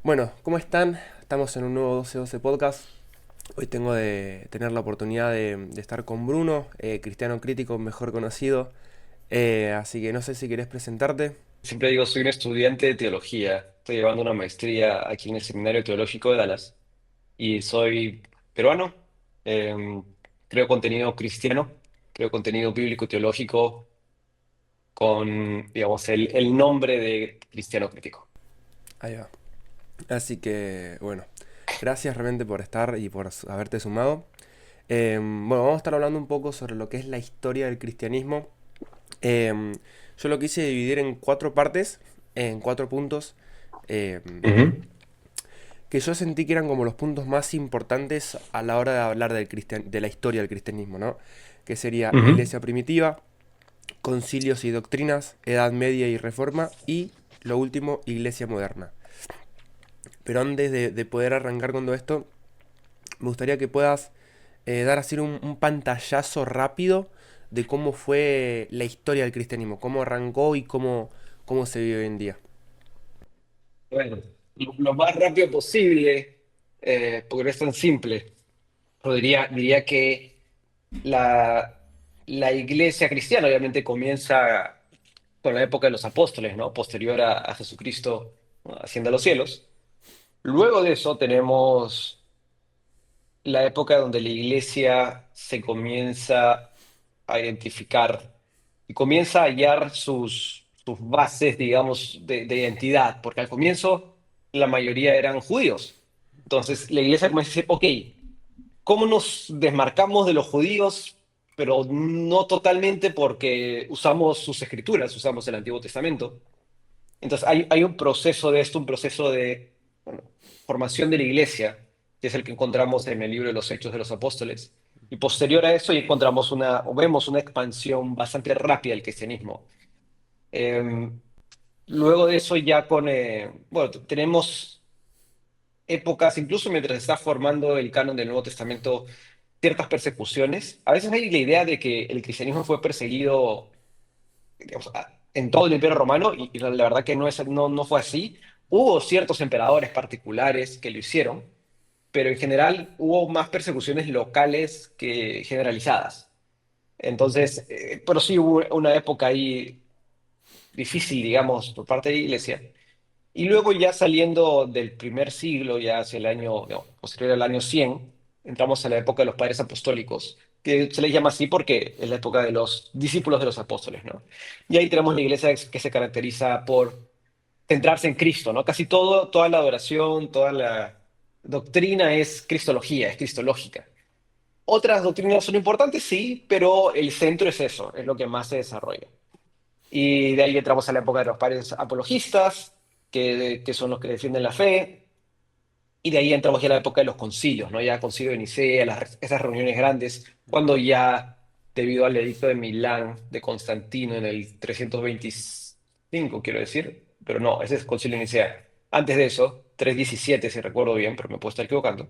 Bueno, ¿cómo están? Estamos en un nuevo 12-12 podcast. Hoy tengo de tener la oportunidad de estar con Bruno, cristiano crítico mejor conocido. Así que no sé si querés presentarte. Siempre digo, soy un estudiante de teología. Estoy llevando una maestría aquí en el Seminario Teológico de Dallas y soy peruano. Eh, Creo contenido cristiano, creo contenido bíblico teológico con, digamos, el nombre de cristiano crítico. Ahí va. Así que, bueno, gracias realmente por estar y por haberte sumado. Bueno, vamos a estar hablando un poco sobre lo que es la historia del cristianismo. Yo lo quise dividir en cuatro partes, en cuatro puntos. em, Ujú, que yo sentí que eran como los puntos más importantes a la hora de hablar de la historia del cristianismo, ¿no? Que sería ujú. iglesia primitiva, concilios y doctrinas, edad media y reforma, y lo último, iglesia moderna. Pero antes de poder arrancar con todo esto, me gustaría que puedas dar así un pantallazo rápido de cómo fue la historia del cristianismo, cómo arrancó y cómo se vive hoy en día. Bueno, lo más rápido posible, porque no es tan simple. Diría que la, la iglesia cristiana obviamente comienza con la época de los apóstoles, ¿no? Posterior a Jesucristo, ¿no?, asciende a los cielos. Luego de eso tenemos la época donde la iglesia se comienza a identificar y comienza a hallar sus bases, digamos, de identidad, porque al comienzo la mayoría eran judíos. Entonces la iglesia comienza a decir, ok, ¿cómo nos desmarcamos de los judíos? Pero no totalmente porque usamos sus escrituras, usamos el Antiguo Testamento. Entonces hay un proceso de esto, un proceso de, bueno, formación de la iglesia, que es el que encontramos en el libro de los Hechos de los Apóstoles. Y posterior a eso ya encontramos o vemos una expansión bastante rápida del cristianismo. Eh, Luego de eso ya bueno, tenemos épocas, incluso mientras se está formando el canon del Nuevo Testamento, ciertas persecuciones. A veces hay la idea de que el cristianismo fue perseguido, digamos, en todo el Imperio Romano, y la verdad que no fue así. Hubo ciertos emperadores particulares que lo hicieron, pero en general hubo más persecuciones locales que generalizadas. Entonces, pero sí hubo una época ahí difícil, digamos, por parte de la iglesia. Y luego ya saliendo del primer siglo, ya hacia el año, no, posterior al año 100, entramos a la época de los padres apostólicos, que se les llama así porque es la época de los discípulos de los apóstoles, ¿no? Y ahí tenemos la iglesia que se caracteriza por centrarse en Cristo, ¿no? Casi toda la adoración, toda la doctrina es cristología, es cristológica. Otras doctrinas son importantes, sí, pero el centro es eso, es lo que más se desarrolla. Y de ahí entramos a la época de los padres apologistas, que son los que defienden la fe. Y de ahí entramos ya a la época de los concilios, ¿no? Ya concilio de Nicea, esas reuniones grandes, cuando ya, debido al edicto de Milán de Constantino en el 325, quiero decir, pero no, ese es concilio de Nicea. Antes de eso, 317, si recuerdo bien, pero me puedo estar equivocando.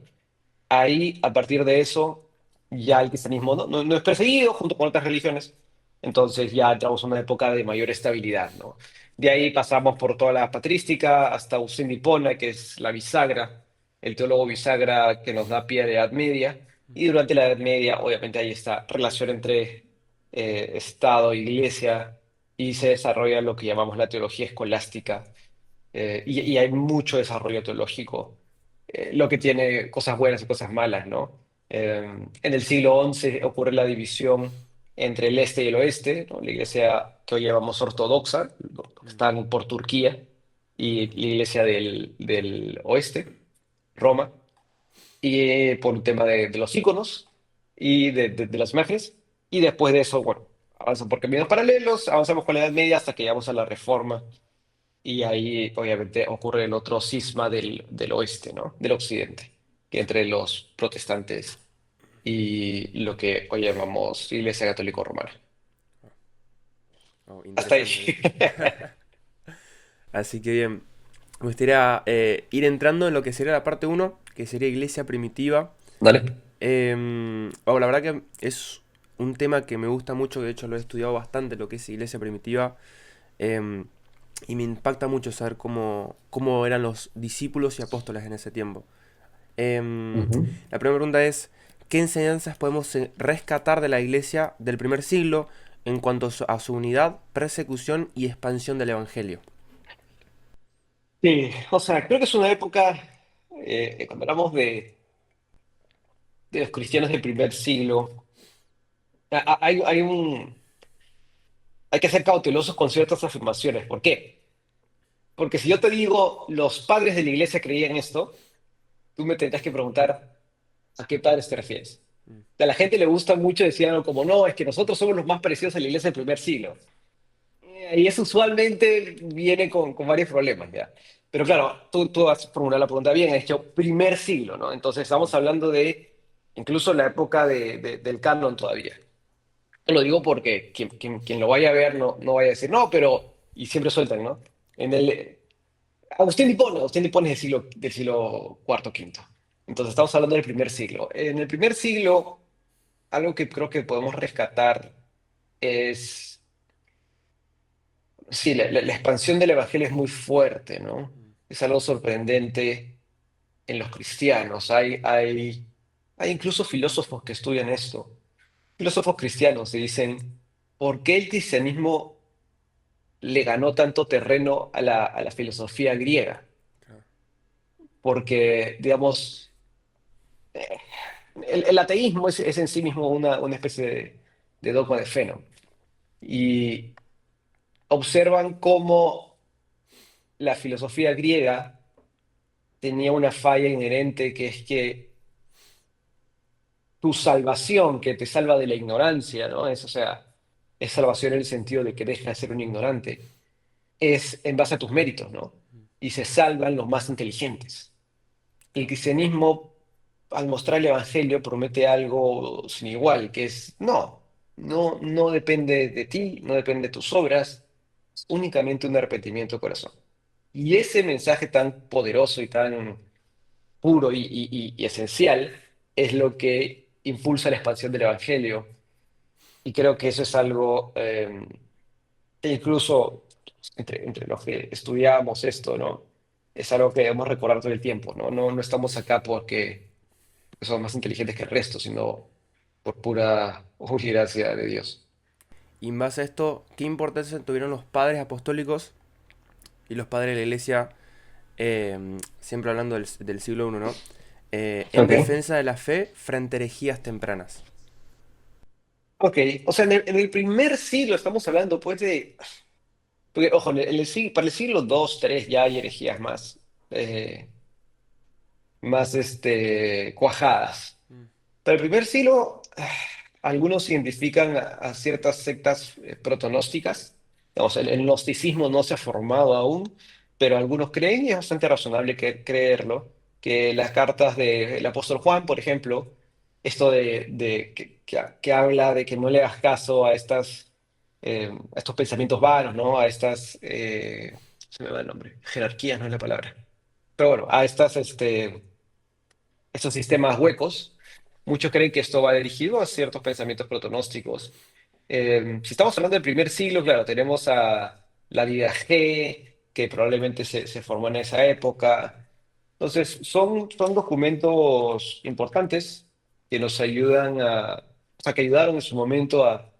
Ahí, a partir de eso, ya el cristianismo no es perseguido junto con otras religiones. Entonces ya entramos a una época de mayor estabilidad, ¿no? De ahí pasamos por toda la patrística hasta Auxin de Hipona, que es la bisagra, el teólogo bisagra que nos da pie a la Edad Media. Y durante la Edad Media, obviamente, hay esta relación entre Estado e Iglesia y se desarrolla lo que llamamos la teología escolástica. Y hay mucho desarrollo teológico, lo que tiene cosas buenas y cosas malas, ¿no? En el siglo XI ocurre la división entre el este y el oeste, ¿no? La iglesia que hoy llamamos ortodoxa, ¿no?, están por Turquía, y la iglesia del oeste, Roma, y por un tema de los íconos y de las imágenes. Y después de eso, bueno, avanzan por caminos paralelos, avanzamos con la Edad Media hasta que llegamos a la Reforma, y ahí obviamente ocurre el otro cisma del oeste, ¿no? Del occidente, que entre los protestantes y lo que hoy llamamos Iglesia Católica Romana. Oh, Hasta ahí. interesante. Así que bien, me gustaría ir entrando en lo que sería la parte uno, que sería iglesia primitiva. Dale. Bueno, la verdad que es un tema que me gusta mucho, de hecho lo he estudiado bastante, lo que es iglesia primitiva. Em, y me impacta mucho saber cómo eran los discípulos y apóstoles en ese tiempo. Em, Ujú. la primera pregunta es, ¿qué enseñanzas podemos rescatar de la iglesia del primer siglo en cuanto a su unidad, persecución y expansión del Evangelio? Sí, o sea, creo que es una época, cuando hablamos de los cristianos del primer siglo, hay que ser cautelosos con ciertas afirmaciones. ¿Por qué? Porque si yo te digo, los padres de la iglesia creían esto, tú me tendrás que preguntar, ¿a qué padres te refieres? A la gente le gusta mucho decir algo como, no, es que nosotros somos los más parecidos a la iglesia del primer siglo. Y eso usualmente viene con varios problemas, ¿ya? Pero claro, tú has formulado la pregunta bien, es hecho primer siglo, ¿no? Entonces estamos hablando de incluso la época del canon todavía. Lo digo porque quien lo vaya a ver no vaya a decir, no, pero, y siempre sueltan, ¿no? En el, Agustín de Hipona es del siglo cuarto quinto. Entonces estamos hablando del primer siglo. En el primer siglo, algo que creo que podemos rescatar es, sí, la expansión del evangelio es muy fuerte, ¿no? Es algo sorprendente en los cristianos. Hay incluso filósofos que estudian esto, filósofos cristianos, y dicen, ¿por qué el cristianismo le ganó tanto terreno a la filosofía griega? Porque, digamos, el ateísmo es en sí mismo una especie de dogma de fe, ¿no? Y observan cómo la filosofía griega tenía una falla inherente, que es que tu salvación, que te salva de la ignorancia, ¿no? O sea, es salvación en el sentido de que deja de ser un ignorante, es en base a tus méritos, ¿no? Y se salvan los más inteligentes. El cristianismo, al mostrar el evangelio, promete algo sin igual, que es, no depende de ti, no depende de tus obras, es únicamente un arrepentimiento de corazón. Y ese mensaje tan poderoso y tan puro y esencial es lo que impulsa la expansión del evangelio. Y creo que eso es algo que incluso entre los que estudiamos esto, ¿no? Es algo que debemos recordar todo el tiempo, ¿no? No estamos acá porque somos más inteligentes que el resto, sino por pura gracia de Dios. Y en base a esto, ¿qué importancia tuvieron los padres apostólicos y los padres de la iglesia, siempre hablando del siglo I, ¿no? En Ok. defensa de la fe frente a herejías tempranas? Ok, o sea, en el primer siglo estamos hablando, pues, porque, ojo, para el siglo II, III ya hay herejías más cuajadas. Para el primer siglo, algunos identifican a ciertas sectas protonósticas. Digamos, el gnosticismo no se ha formado aún, pero algunos creen, y es bastante razonable creerlo, que las cartas del apóstol Juan, por ejemplo, esto que habla de que no le hagas caso a estos pensamientos vanos, ¿no? Se me va el nombre, jerarquías no es la palabra. Pero bueno, a estos sistemas huecos. Muchos creen que esto va dirigido a ciertos pensamientos protonósticos. Si estamos hablando del primer siglo, claro, tenemos a la G, que probablemente se formó en esa época. Entonces, son documentos importantes que nos ayudan o sea, que ayudaron en su momento a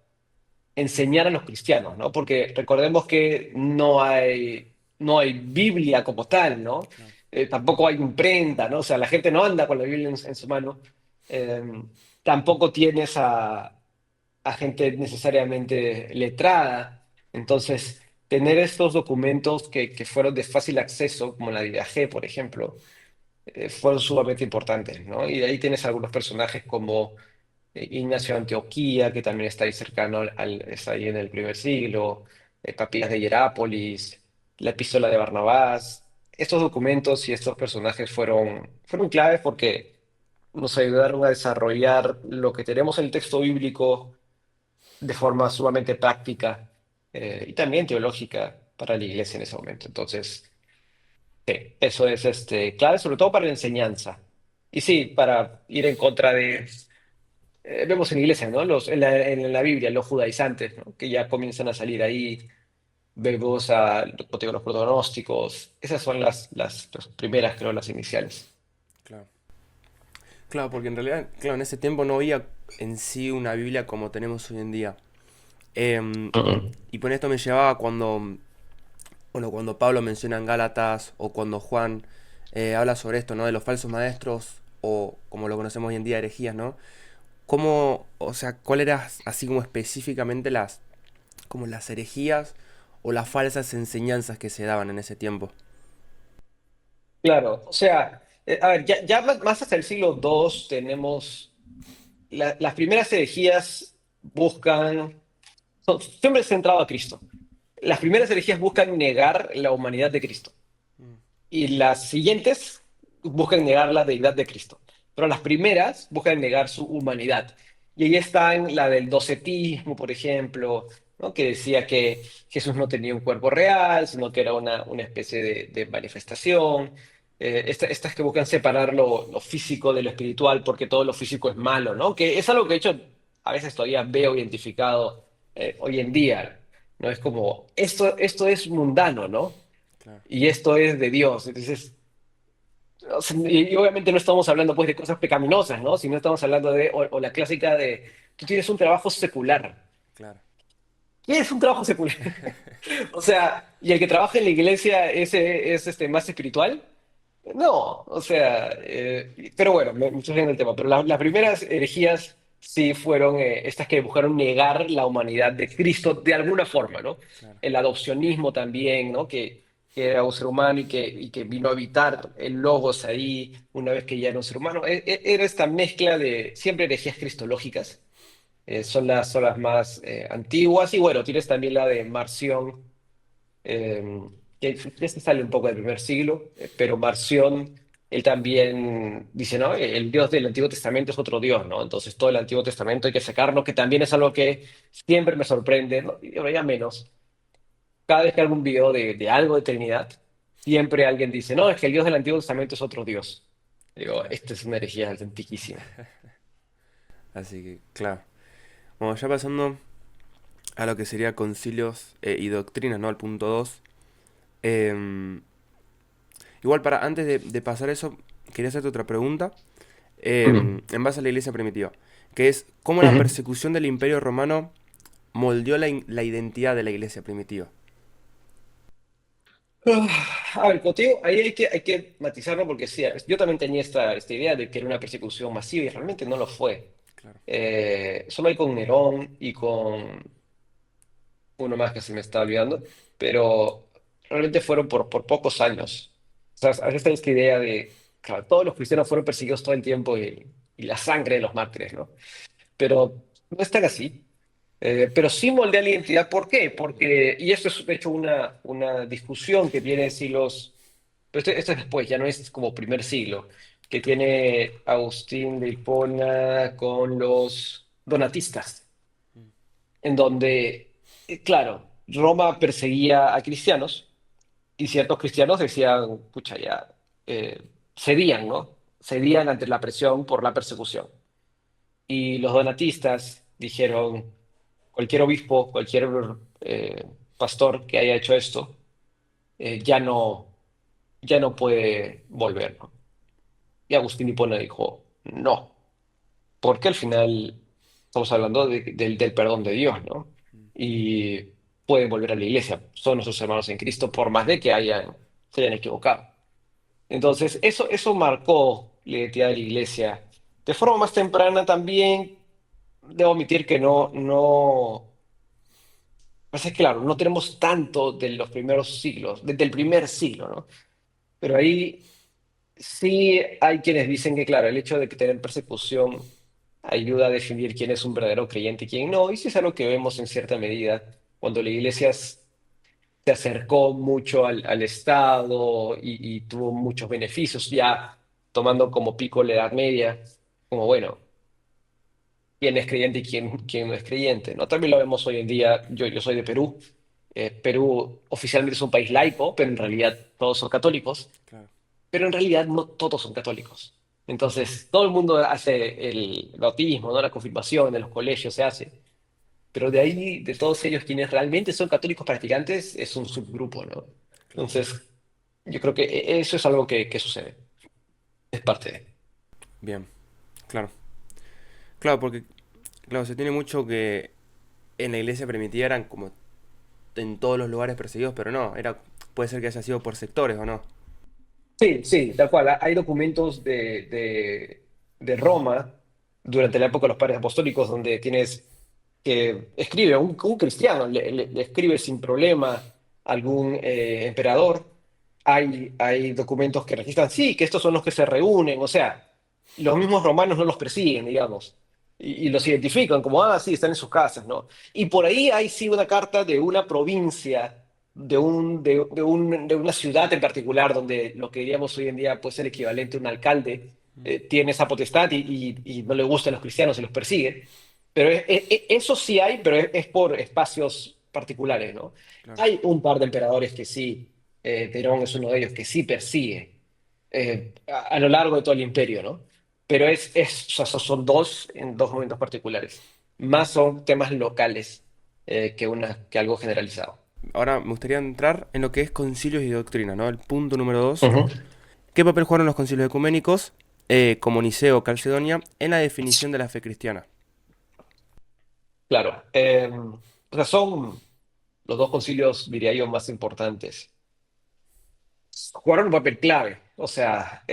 enseñar a los cristianos, ¿no? Porque recordemos que no hay Biblia como tal, ¿no? Claro. Tampoco hay imprenta, ¿no? O sea, la gente no anda con la Biblia en su mano. Eh, Tampoco tienes a gente necesariamente letrada. Entonces, tener estos documentos que fueron de fácil acceso, como la Biblia G, por ejemplo, fueron sumamente importantes, ¿no? Y de ahí tienes algunos personajes como Ignacio de Antioquía, que también está ahí cercano está ahí en el primer siglo, Papías de Hierápolis, la Epístola de Barnabás. Estos documentos y estos personajes fueron claves porque nos ayudaron a desarrollar lo que tenemos en el texto bíblico de forma sumamente práctica y también teológica para la iglesia en ese momento. Entonces, sí, eso es clave, sobre todo para la enseñanza. Y sí, para ir en contra vemos en la iglesia, ¿no? En la Biblia, los judaizantes, ¿no? Que ya comienzan a salir ahí. vemos a como te digo, los pronósticos. Esas son las primeras, creo, las iniciales. Claro. Claro, porque en realidad, claro, en ese tiempo no había en sí una Biblia como tenemos hoy en día. Em, Mm. y por esto me llevaba cuando, bueno, cuando Pablo menciona en Gálatas o cuando Juan habla sobre esto, ¿no? De los falsos maestros o como lo conocemos hoy en día, herejías, ¿no? ¿Cómo, o sea, cuál era así como específicamente como las herejías o las falsas enseñanzas que se daban en ese tiempo? Claro, o sea, a ver, ya más hasta el siglo II tenemos las primeras herejías buscan, siempre centrado a Cristo. Las primeras herejías buscan negar la humanidad de Cristo Mm, y las siguientes buscan negar la deidad de Cristo. Pero las primeras buscan negar su humanidad. Y ahí están la del docetismo, por ejemplo, ¿no? Que decía que Jesús no tenía un cuerpo real, sino que era una especie de manifestación. Estas que buscan separar lo físico de lo espiritual porque todo lo físico es malo, ¿no? Que es algo que de hecho a veces todavía veo identificado hoy en día. ¿No? Es como, esto es mundano, ¿no? claro, Y esto es de Dios. Entonces, o sea, y obviamente no estamos hablando pues de cosas pecaminosas, ¿no? Sino estamos hablando de, o la clásica de, tú tienes un trabajo secular. claro, ¿Qué es un trabajo secular? O sea, ¿y el que trabaja en la iglesia es más espiritual? No, o sea, pero bueno, me estoy yendo del tema, pero las primeras herejías sí fueron estas que buscaron negar la humanidad de Cristo de alguna forma, ¿no? claro, El adopcionismo también, ¿no? Que era un ser humano y que vino a habitar el logos ahí una vez que ya era un ser humano. Era esta mezcla de siempre herejías cristológicas, son las más antiguas, y bueno, tienes también la de Marción eh, que este sale un poco del primer siglo, pero Marción, él también dice, ¿no? El Dios del Antiguo Testamento es otro Dios, ¿no? Entonces todo el Antiguo Testamento hay que sacarlo, que también es algo que siempre me sorprende, ¿no? Y ahora ya menos. Cada vez que hago un video de algo de Trinidad, siempre alguien dice, no, es que el Dios del Antiguo Testamento es otro Dios. Digo, claro. esta es una herejía antiquísima. Así que, claro. Bueno, ya pasando a lo que sería concilios y doctrinas, ¿no? Al punto 2. Igual para, antes de pasar eso, quería hacerte otra pregunta. Ujú, En base a la iglesia primitiva. Que es, ¿cómo la ujú. persecución del imperio romano moldeó la identidad de la iglesia primitiva? A ver, contigo, ahí hay que matizarlo porque sí, yo también tenía esta idea de que era una persecución masiva y realmente no lo fue. Claro. Solo hay con Nerón y con uno más que se me está olvidando, pero realmente fueron por pocos años. O sea, a veces está esta idea de, claro, todos los cristianos fueron perseguidos todo el tiempo y la sangre de los mártires, ¿no? Pero no es tan así. Pero sí moldea la identidad. ¿Por qué? Porque, y esto es de hecho una discusión que tiene siglos, pero esto es después, ya no es como primer siglo, que tiene Agustín de Hipona con los donatistas, en donde, claro, Roma perseguía a cristianos y ciertos cristianos decían, pucha, ya, cedían, ¿no? Cedían ante la presión por la persecución. Y los donatistas dijeron, cualquier obispo, cualquier eh, pastor que haya hecho esto, ya no puede volver, ¿no? Y Agustín Hipona dijo, no, porque al final estamos hablando del perdón de Dios, ¿no? Y pueden volver a la iglesia, son nuestros hermanos en Cristo, por más de que se hayan equivocado. Entonces, eso marcó la identidad de la iglesia. De forma más temprana también, debo admitir que no, pues es claro, no tenemos tanto de los primeros siglos, desde el primer siglo, ¿no? Pero ahí sí hay quienes dicen que, claro, el hecho de que tener persecución ayuda a definir quién es un verdadero creyente y quién no, y sí es algo que vemos en cierta medida cuando la iglesia se acercó mucho al Estado y tuvo muchos beneficios, ya tomando como pico la Edad Media, como bueno, quién es creyente y quién no es creyente, ¿no? También lo vemos hoy en día, yo soy de Perú. Perú oficialmente es un país laico, pero en realidad todos son católicos, Claro. pero en realidad no todos son católicos. Entonces, todo el mundo hace el bautismo, ¿no? La confirmación en los colegios se hace, pero de ahí, de todos ellos, quienes realmente son católicos practicantes, es un subgrupo, ¿no? Claro. Entonces, yo creo que eso es algo que sucede, es parte de. Bien, claro. Claro, porque claro, se tiene mucho que en la iglesia primitiva eran como en todos los lugares perseguidos, pero no, era puede ser que haya sido por sectores o no. Sí, sí, tal cual. Hay documentos de Roma durante la época de los padres apostólicos donde tienes que escribe un cristiano, le escribe sin problema algún emperador. Hay documentos que registran, sí, que estos son los que se reúnen, o sea, los mismos romanos no los persiguen, digamos, y los identifican como, ah, sí, están en sus casas, ¿no? Y por ahí hay sí una carta de una provincia, de una ciudad en particular, donde lo que diríamos hoy en día puede ser equivalente a un alcalde, tiene esa potestad y no le gustan los cristianos y los persigue. Pero eso sí hay, pero es por espacios particulares, ¿no? Claro. Hay un par de emperadores que sí, Nerón es uno de ellos, que sí persigue a lo largo de todo el imperio, ¿no? Pero o sea, son dos en dos momentos particulares. Más son temas locales que algo generalizado. Ahora me gustaría entrar en lo que es concilios y doctrina, ¿no? El punto número 2. Ujú. ¿Qué papel jugaron los concilios ecuménicos, como Niceo o Calcedonia, en la definición de la fe cristiana? Claro. O sea, son los dos concilios, diría yo, más importantes. Jugaron un papel clave. O sea,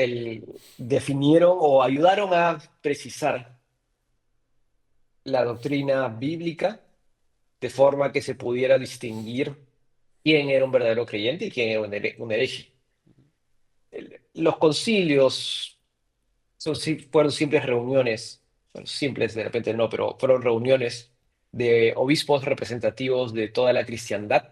definieron o ayudaron a precisar la doctrina bíblica de forma que se pudiera distinguir quién era un verdadero creyente y quién era un hereje. Los concilios fueron simples reuniones, bueno, simples de repente no, pero fueron reuniones de obispos representativos de toda la cristiandad,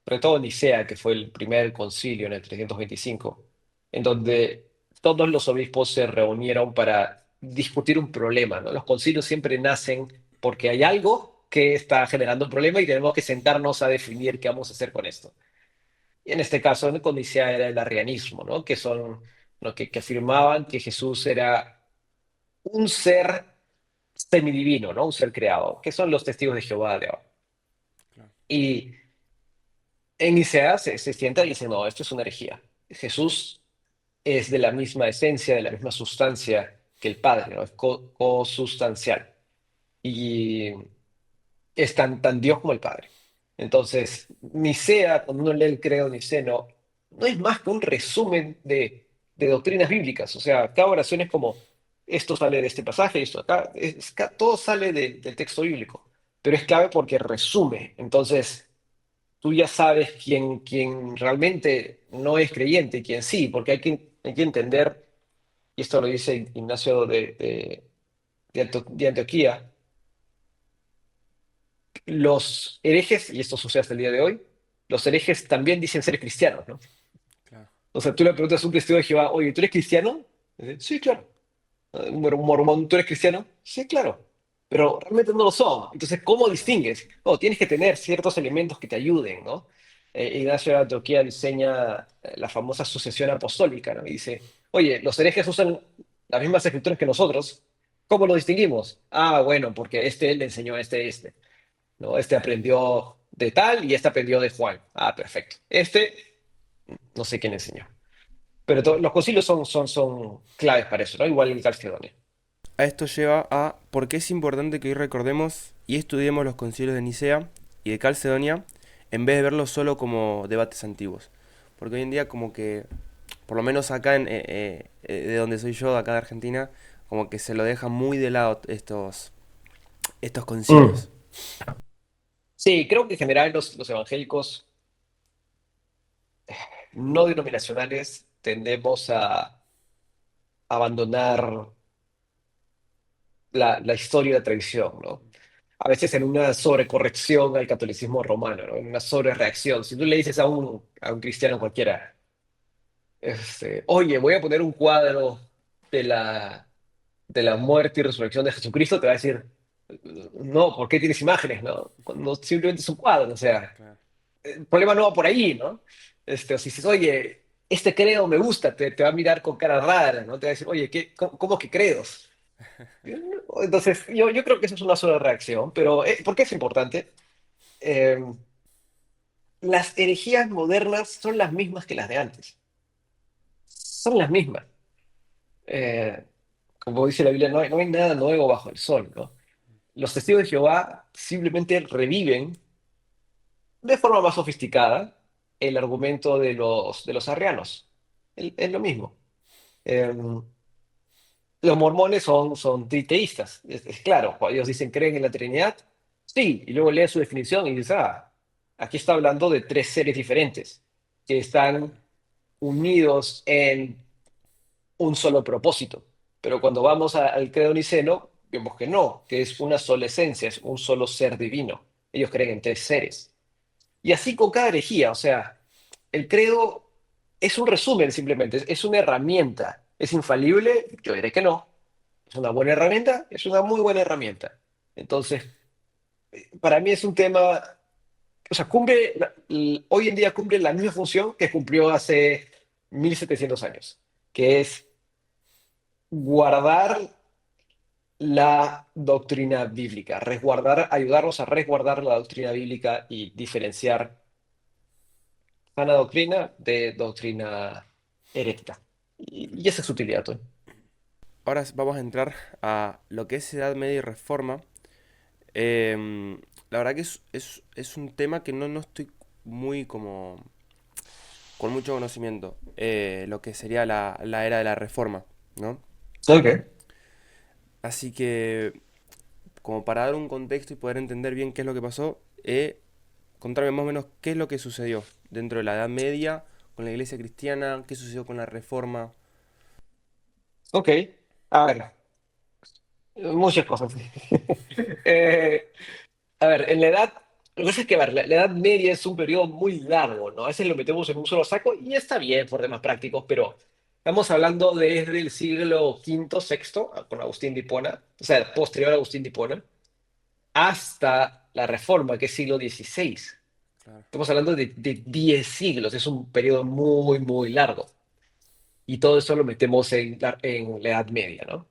sobre todo Nicea, que fue el primer concilio en el 325, en donde todos los obispos se reunieron para discutir un problema, ¿no? Los concilios siempre nacen porque hay algo que está generando un problema y tenemos que sentarnos a definir qué vamos a hacer con esto. Y en este caso, ¿no? Con Nicea era el arrianismo, ¿no? Que son, ¿no? que afirmaban que Jesús era un ser semidivino, ¿no? Un ser creado, que son los testigos de Jehová de ahora. Claro. Y en Nicea se sienta y dice, no, esto es una herejía. Jesús es de la misma esencia, de la misma sustancia que el Padre, ¿no? Es cosustancial. Y es tan Dios como el Padre. Entonces, Nicea, cuando uno lee el credo niceno, no es más que un resumen de doctrinas bíblicas. O sea, cada oración es como, esto sale de este pasaje, esto acá, todo sale del texto bíblico. Pero es clave porque resume. Entonces, tú ya sabes quién realmente no es creyente y quién sí, porque hay que entender, y esto lo dice Ignacio de Antioquía, los herejes, y esto sucede hasta el día de hoy, los herejes también dicen ser cristianos, ¿no? Claro. O sea, tú le preguntas a un testigo de Jehová, oye, ¿tú eres cristiano? Y dice, sí, claro. Un mormón, ¿tú eres cristiano? Sí, claro. Pero realmente no lo son. Entonces, ¿cómo Claro. distingues? Oh, tienes que tener ciertos elementos que te ayuden, ¿no? Ignacio de Antioquía diseña la famosa sucesión apostólica, ¿no? Y dice, oye, los herejes usan las mismas escrituras que nosotros. ¿Cómo lo distinguimos? Ah, bueno, porque este le enseñó a este. ¿No? Este aprendió de tal y este aprendió de Juan. Ah, perfecto. Este, no sé quién enseñó. Pero los concilios son claves para eso, ¿no? Igual el Calcedonia. A esto lleva a por qué es importante que hoy recordemos y estudiemos los concilios de Nicea y de Calcedonia en vez de verlos solo como debates antiguos. Porque hoy en día como que, por lo menos acá de donde soy yo, de acá de Argentina, como que se lo deja muy de lado estos Mm. concilios. Sí, creo que en general los evangélicos no denominacionales tendemos a abandonar la historia y la tradición, ¿no? A veces en una sobrecorrección al catolicismo romano, ¿no? En una sobrereacción. Si tú le dices a un cristiano cualquiera, oye, voy a poner un cuadro de la muerte y resurrección de Jesucristo, te va a decir, no, ¿por qué tienes imágenes, no? Cuando simplemente es un cuadro, o sea, Claro. el problema no va por ahí, ¿no? O si dices, oye, este credo me gusta, te va a mirar con cara rara, ¿no? Te va a decir, oye, ¿cómo que credos? Entonces, yo creo que esa es una sola reacción, pero ¿por qué es importante? Eh, las herejías modernas son las mismas que las de antes. Son las mismas. Eh, Como dice la Biblia, no hay nada nuevo bajo el sol, ¿no? Los testigos de Jehová simplemente reviven de forma más sofisticada el argumento de los arrianos. Es lo mismo. Eh, los mormones son triteístas, es claro. Cuando ellos dicen creen en la Trinidad, sí, y luego lees su definición y dices, aquí está hablando de tres seres diferentes que están unidos en un solo propósito. Pero cuando vamos al credo niceno, vemos que no, que es una sola esencia, es un solo ser divino. Ellos creen en tres seres. Y así con cada herejía, o sea, el credo es un resumen simplemente, es una herramienta. ¿Es infalible? Yo diré que no. ¿Es una buena herramienta? Es una muy buena herramienta. Entonces, para mí es un tema, o sea, hoy en día cumple la misma función que cumplió hace 1700 años, que es guardar la doctrina bíblica, ayudarnos a resguardar la doctrina bíblica y diferenciar sana doctrina de doctrina herética. Y esa es su utilidad, Tony. Ahora vamos a entrar a lo que es Edad Media y Reforma. La verdad que es un tema que no estoy muy como con mucho conocimiento. Lo que sería la era de la Reforma, ¿no? Ok. Así que, como para dar un contexto y poder entender bien qué es lo que pasó, contarme más o menos qué es lo que sucedió dentro de la Edad Media con la Iglesia cristiana, qué sucedió con la Reforma. Ok. A ver, muchas cosas. Eh, a ver, lo que pasa es que, a ver, la Edad Media es un periodo muy largo, ¿no? A veces lo metemos en un solo saco y está bien por temas prácticos, pero estamos hablando desde el siglo quinto, sexto, con Agustín de Hipona, o sea, posterior a Agustín de Hipona, hasta la Reforma, que es siglo XVI. Claro. Estamos hablando de 10 siglos, es un periodo muy, muy largo. Y todo eso lo metemos en la Edad Media, ¿no?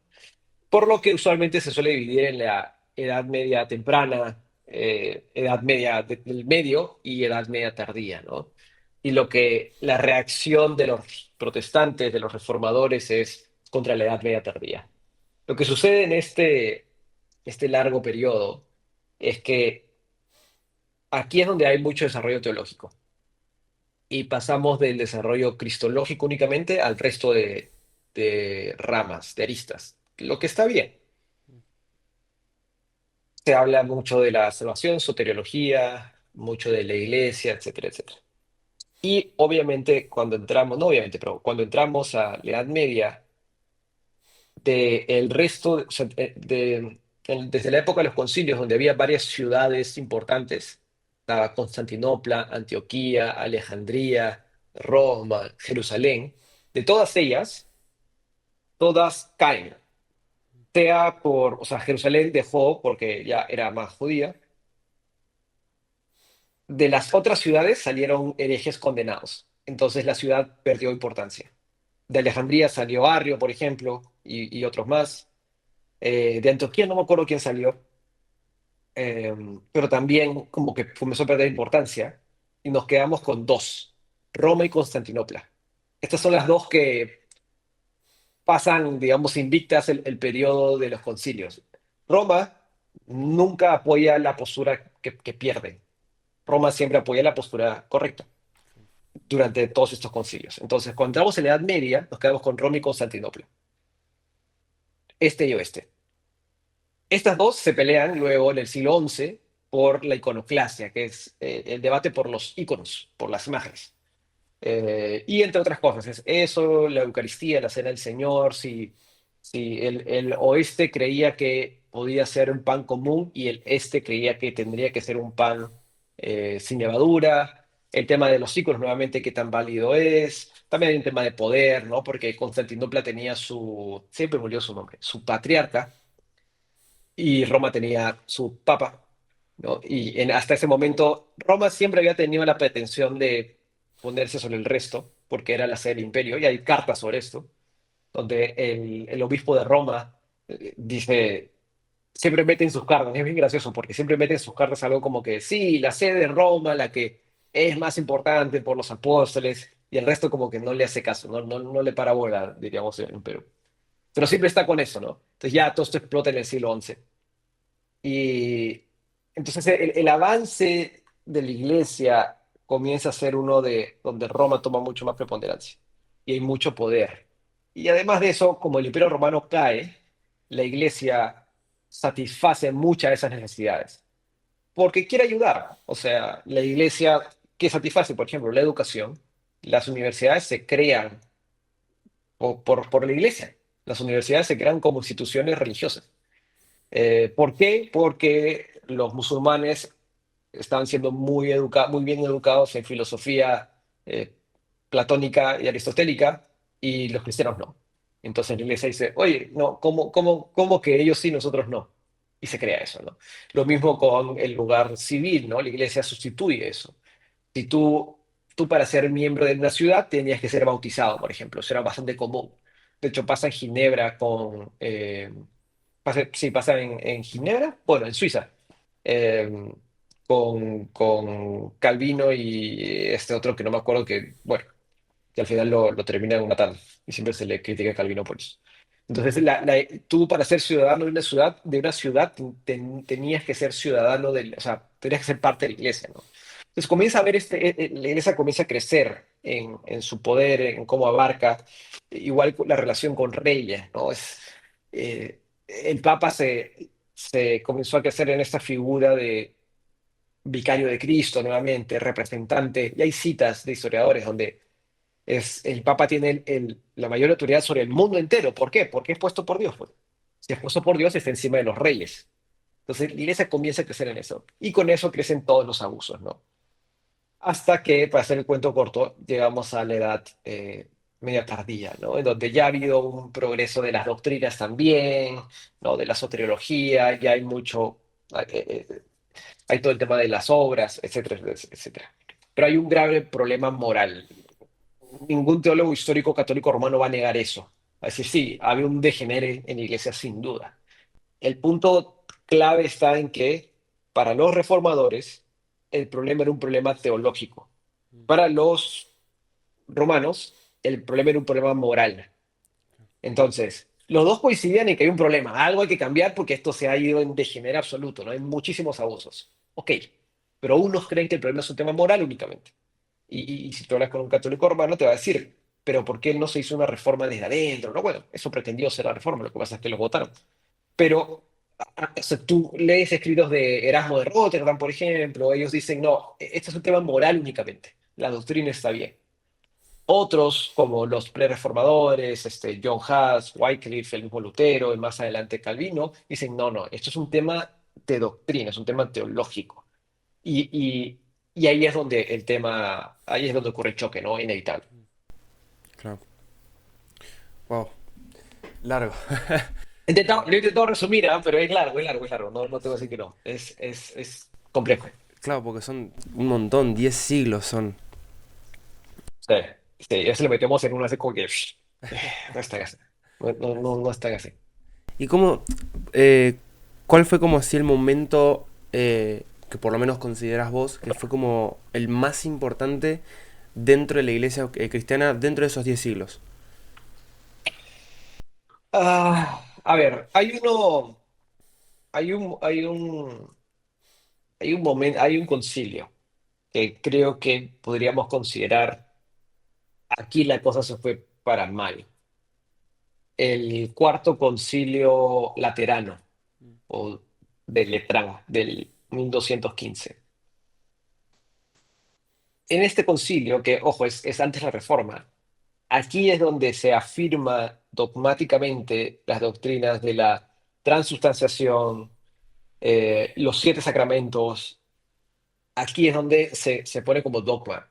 Por lo que usualmente se suele dividir en la Edad Media temprana, Edad Media del medio y Edad Media tardía, ¿no? Y la reacción de los protestantes, de los reformadores, es contra la Edad Media tardía. Lo que sucede en este largo periodo es que aquí es donde hay mucho desarrollo teológico y pasamos del desarrollo cristológico únicamente al resto de ramas, de aristas, lo que está bien. Se habla mucho de la salvación, soteriología, mucho de la iglesia, etcétera, etcétera. Y obviamente cuando entramos, no obviamente, pero cuando entramos a la Edad Media, el resto, o sea, desde la época de los concilios, donde había varias ciudades importantes, estaba Constantinopla, Antioquía, Alejandría, Roma, Jerusalén, de todas ellas, todas caen. O sea, Jerusalén dejó porque ya era más judía. De las otras ciudades salieron herejes condenados. Entonces la ciudad perdió importancia. De Alejandría salió Arrio, por ejemplo, y otros más. De Antioquía no me acuerdo quién salió, eh, pero también como que comenzó a perder importancia y nos quedamos con dos, Roma y Constantinopla. Estas son las dos que pasan, digamos, invictas el periodo de los concilios. Roma nunca apoya la postura que pierde. Roma siempre apoya la postura correcta durante todos estos concilios. Entonces, cuando entramos en la Edad Media, nos quedamos con Roma y Constantinopla, este y oeste. Estas dos se pelean luego en el siglo XI por la iconoclasia, que es el debate por los iconos, por las imágenes. Y entre otras cosas, es eso, la Eucaristía, la Cena del Señor, si el oeste creía que podía ser un pan común y el este creía que tendría que ser un pan sin levadura. El tema de los iconos, nuevamente, qué tan válido es. También hay un tema de poder, ¿no? Porque Constantinopla tenía siempre murió su nombre, su patriarca, y Roma tenía su papa, ¿no? Y hasta ese momento Roma siempre había tenido la pretensión de ponerse sobre el resto, porque era la sede del imperio, y hay cartas sobre esto, donde el obispo de Roma Dice, siempre meten sus cartas, es bien gracioso porque siempre meten sus cartas algo como que sí, la sede de Roma, la que es más importante por los apóstoles, y el resto como que no le hace caso, no le para bola, diríamos en Perú. Pero siempre está con eso, ¿no? Entonces ya todo esto explota en el siglo XI. Y entonces el avance de la iglesia comienza a ser uno de donde Roma toma mucho más preponderancia y hay mucho poder. Y además de eso, como el Imperio Romano cae, la iglesia satisface muchas de esas necesidades porque quiere ayudar. O sea, la iglesia que satisface, por ejemplo, la educación, las universidades se crean por la iglesia. Las universidades se crean como instituciones religiosas. ¿Por qué? Porque los musulmanes estaban siendo muy bien educados en filosofía eh, platónica y aristotélica y los cristianos no. Entonces la iglesia dice, oye, no, ¿cómo que ellos sí, nosotros no? Y se crea eso, ¿no? Lo mismo con el lugar civil, ¿no? La iglesia sustituye eso. Si tú para ser miembro de una ciudad tenías que ser bautizado, por ejemplo, eso era bastante común. De hecho, pasa en Ginebra sí, pasa en Ginebra, bueno, en Suiza, eh, con Calvino y este otro que no me acuerdo que, bueno, que al final lo terminan matando y siempre se le critica a Calvino por eso. Entonces, tú para ser ciudadano de una ciudad tenías que ser ciudadano o sea, tenías que ser parte de la iglesia, ¿no? Entonces comienza a ver la iglesia comienza a crecer en su poder, en cómo abarca, igual la relación con reyes, ¿no? El Papa se comenzó a crecer en esta figura de vicario de Cristo nuevamente, representante, y hay citas de historiadores donde el Papa tiene la mayor autoridad sobre el mundo entero. ¿Por qué? Porque es puesto por Dios, pues. Si es puesto por Dios, está encima de los reyes. Entonces, la iglesia comienza a crecer en eso. Y con eso crecen todos los abusos, ¿no? Hasta que, para hacer el cuento corto, llegamos a la edad media tardía, ¿no? En donde ya ha habido un progreso de las doctrinas también, ¿no? De la soteriología, ya hay mucho, hay todo el tema de las obras, etcétera, etcétera. Pero hay un grave problema moral. Ningún teólogo histórico católico romano va a negar eso. Va a decir, sí, había un degenere en la iglesia sin duda. El punto clave está en que para los reformadores el problema era un problema teológico. Para los romanos el problema era un problema moral. Entonces, los dos coincidían en que hay un problema, algo hay que cambiar porque esto se ha ido en degenere absoluto, ¿no? Hay muchísimos abusos. Ok, pero unos creen que el problema es un tema moral únicamente. Y si tú hablas con un católico romano, te va a decir, pero ¿por qué no se hizo una reforma desde adentro? No, bueno, eso pretendió ser la reforma, lo que pasa es que los votaron. Pero o sea, tú lees escritos de Erasmo de Rotterdam, por ejemplo, ellos dicen, no, este es un tema moral únicamente, la doctrina está bien. Otros, como los pre-reformadores, John Huss, Wycliffe, el mismo Lutero, y más adelante Calvino, dicen, no, no, esto es un tema de doctrina, es un tema teológico. Y, y, y ahí es donde ocurre el choque, ¿no? Inevitable. Claro. Wow. Largo. Lo he intentado resumir, ¿ah? Pero es largo, es largo, es largo. No, no te voy a decir que no. Es complejo. Claro, porque son un montón, 10 siglos son. Sí, sí, ya se lo metemos en una así como que no está así. No está así. ¿Y cómo, eh, cuál fue como así el momento que por lo menos consideras vos que fue como el más importante dentro de la iglesia cristiana dentro de esos 10 siglos? A ver, hay un, hay un, hay un concilio que creo que podríamos considerar aquí la cosa se fue para mal. El cuarto concilio laterano o de Letrán del 1215. En este concilio, que ojo, es antes la Reforma, aquí es donde se afirma dogmáticamente las doctrinas de la transubstanciación, los siete sacramentos. Aquí es donde se pone como dogma,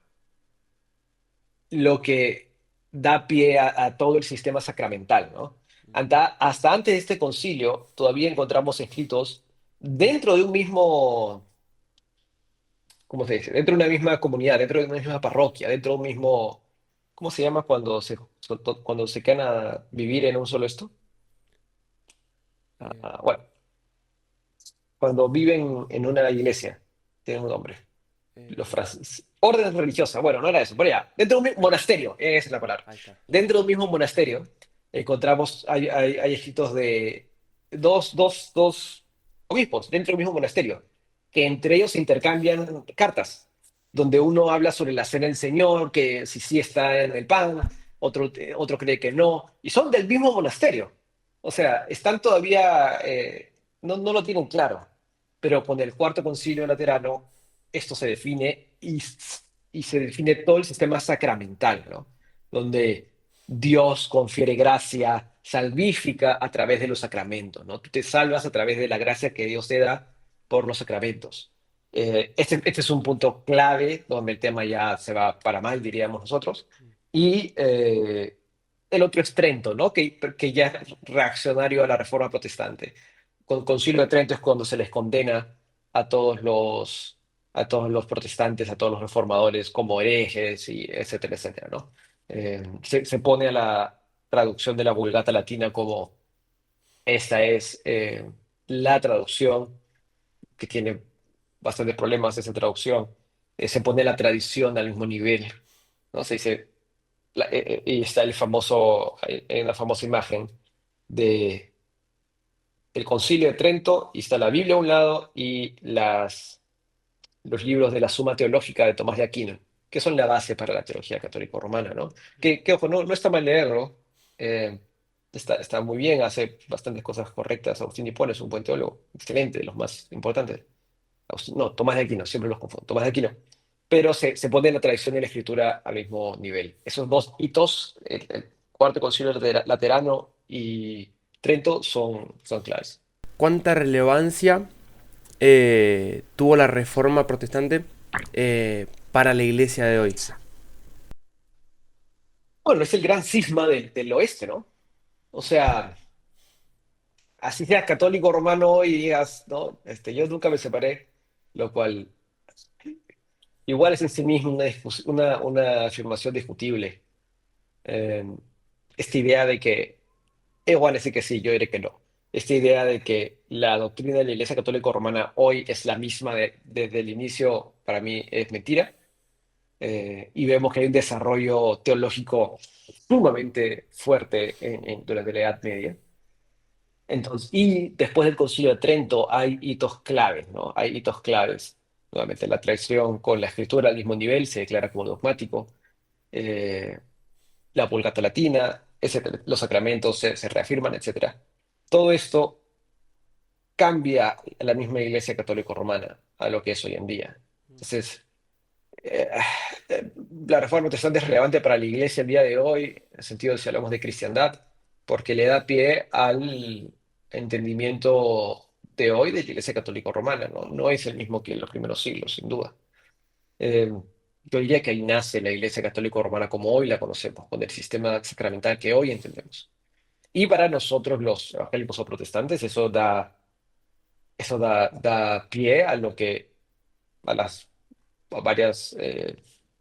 lo que da pie a todo el sistema sacramental, ¿no? Hasta antes de este concilio, todavía encontramos escritos dentro de un mismo, ¿cómo se dice? Dentro de una misma comunidad, dentro de una misma parroquia, dentro de un mismo, ¿cómo se llama cuando se quedan a vivir en un solo esto? Eh, Bueno, cuando viven en una iglesia, tienen un nombre. Los eh, francis... Orden religiosa, bueno, no era eso, pero ya. Dentro de un monasterio, esa es la palabra. ahí está. Dentro de un mismo monasterio encontramos, hay escritos de dos obispos dentro del mismo monasterio, que entre ellos intercambian cartas, donde uno habla sobre la cena del Señor, que si sí está en el pan, otro cree que no, y son del mismo monasterio. O sea, están todavía, no lo tienen claro, pero con el Cuarto Concilio Laterano esto se define y se define todo el sistema sacramental, ¿no? Donde Dios confiere gracia salvífica a través de los sacramentos, ¿no? Tú te salvas a través de la gracia que Dios te da por los sacramentos. Este es un punto clave donde el tema ya se va para mal, diríamos nosotros. Y el otro es Trento, ¿no? Que ya es reaccionario a la Reforma Protestante. Con Concilio de Trento es cuando se les condena a todos los protestantes, a todos los reformadores como herejes y etcétera, etcétera, ¿no? Se pone a la traducción de la Vulgata Latina como esta es la traducción que tiene bastantes problemas esa traducción. Se pone la tradición al mismo nivel, ¿no? Se dice, y está hay una famosa imagen de el Concilio de Trento y está la Biblia a un lado y los libros de la Suma Teológica de Tomás de Aquino, que son la base para la teología católico-romana, ¿no? Ojo, no está mal leerlo, eh, está muy bien, hace bastantes cosas correctas. Agustín de Hipona es un buen teólogo, excelente, de los más importantes. No, Tomás de Aquino, siempre los confundo, Tomás de Aquino. Pero se pone la tradición y la escritura al mismo nivel. Esos dos hitos, el Cuarto Concilio Laterano y Trento, son claves. ¿Cuánta relevancia tuvo la reforma protestante para la iglesia de hoy? Bueno, es el gran cisma del oeste, ¿no? O sea, así seas católico romano y digas, no, yo nunca me separé, lo cual igual es en sí mismo una afirmación discutible. Eh, esta idea de que igual decir que sí, yo diré que no. Esta idea de que la doctrina de la Iglesia Católica Romana hoy es la misma desde el inicio, para mí es mentira. Y vemos que hay un desarrollo teológico sumamente fuerte durante la Edad Media. Entonces, y después del Concilio de Trento hay hitos claves, ¿no? Hay hitos claves. Nuevamente, la traición con la escritura al mismo nivel se declara como dogmático. Eh, la Vulgata Latina, etcétera. Los sacramentos se reafirman, etcétera. Todo esto cambia a la misma Iglesia Católica Romana a lo que es hoy en día. Entonces, eh, eh, la Reforma Protestante es relevante para la Iglesia el día de hoy, en el sentido de si hablamos de cristiandad, porque le da pie al entendimiento de hoy de la Iglesia Católica Romana, ¿no? No es el mismo que en los primeros siglos, sin duda. Eh, yo diría que ahí nace la Iglesia Católica Romana como hoy la conocemos, con el sistema sacramental que hoy entendemos. Y para nosotros los evangélicos o protestantes eso da pie a lo que a las a varias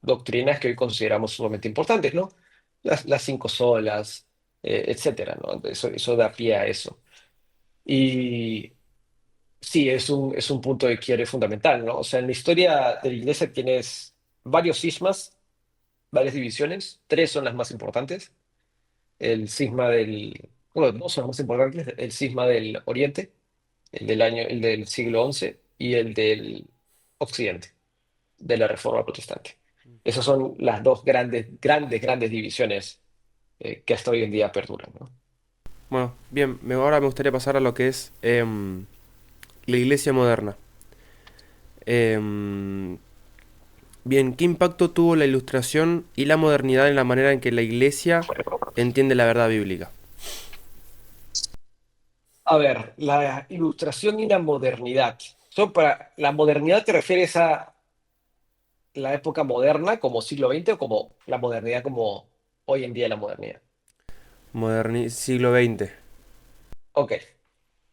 doctrinas que hoy consideramos sumamente importantes, ¿no? Las cinco solas, etcétera, ¿no? Eso da pie a eso. Y sí, es un punto de quiebre fundamental, ¿no? O sea, en la historia de la Iglesia tienes varios cismas, varias divisiones, tres son las más importantes. Bueno, dos son las más importantes, el cisma del Oriente, el del siglo XI y el del Occidente, de la Reforma Protestante. Esas son las dos grandes, grandes, grandes divisiones que hasta hoy en día perduran, ¿no? Bueno, bien, ahora me gustaría pasar a lo que es la iglesia moderna. Em, Bien, ¿qué impacto tuvo la ilustración y la modernidad en la manera en que la iglesia entiende la verdad bíblica? A ver, la ilustración y la modernidad. Para la modernidad te refieres a la época moderna como siglo XX o como la modernidad como hoy en día la modernidad. Siglo XX. Ok.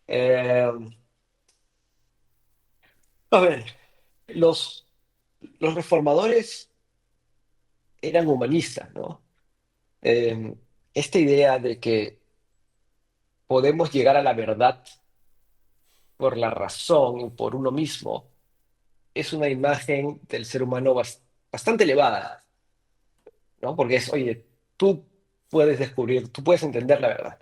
Eh, a ver, los, los reformadores eran humanistas, ¿no? Esta idea de que podemos llegar a la verdad por la razón, por uno mismo, es una imagen del ser humano bastante elevada, ¿no? Porque es, oye, tú puedes descubrir, tú puedes entender la verdad.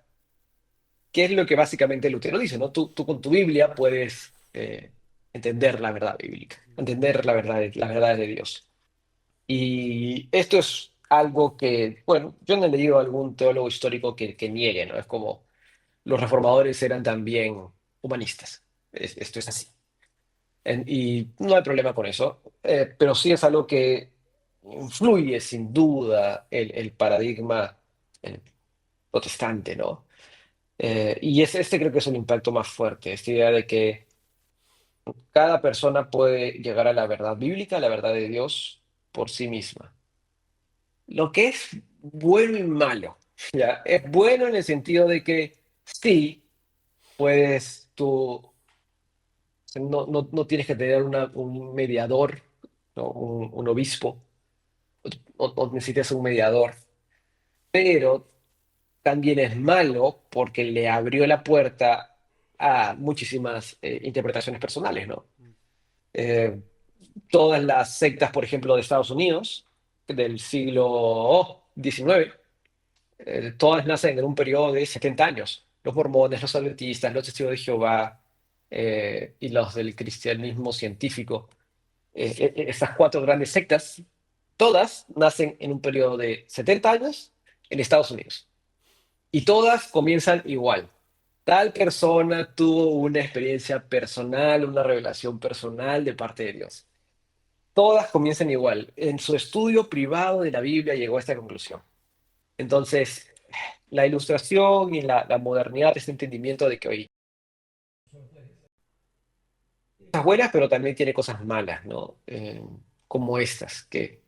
¿Qué es lo que básicamente Lutero dice, ¿no? Tú con tu Biblia puedes entender la verdad bíblica, entender la verdad de Dios. Y esto es algo que, bueno, yo no he leído algún teólogo histórico que niegue, ¿no? Es como los reformadores eran también humanistas. Esto es así. Y no hay problema con eso, pero sí es algo que influye sin duda el paradigma eh, protestante, ¿no? Y este creo que es un impacto más fuerte, esta idea de que cada persona puede llegar a la verdad bíblica, a la verdad de Dios por sí misma. Lo que es bueno y malo, ¿ya? Es bueno en el sentido de que sí, puedes tú, no tienes que tener un mediador, ¿no? Un obispo, o necesitas un mediador, pero también es malo porque le abrió la puerta a muchísimas interpretaciones personales, ¿no? Eh, Todas las sectas, por ejemplo, de Estados Unidos, del siglo XIX, todas nacen en un periodo de 70 años. Los mormones, los adventistas, los testigos de Jehová y los del cristianismo científico. Estas cuatro grandes sectas, todas nacen en un periodo de 70 años en Estados Unidos. Y todas comienzan igual. Tal persona tuvo una experiencia personal, una revelación personal de parte de Dios. Todas comienzan igual. En su estudio privado de la Biblia llegó a esta conclusión. Entonces, la ilustración y la modernidad, este entendimiento de que hoy cosas buenas, pero también tiene cosas malas, ¿no? Como estas, que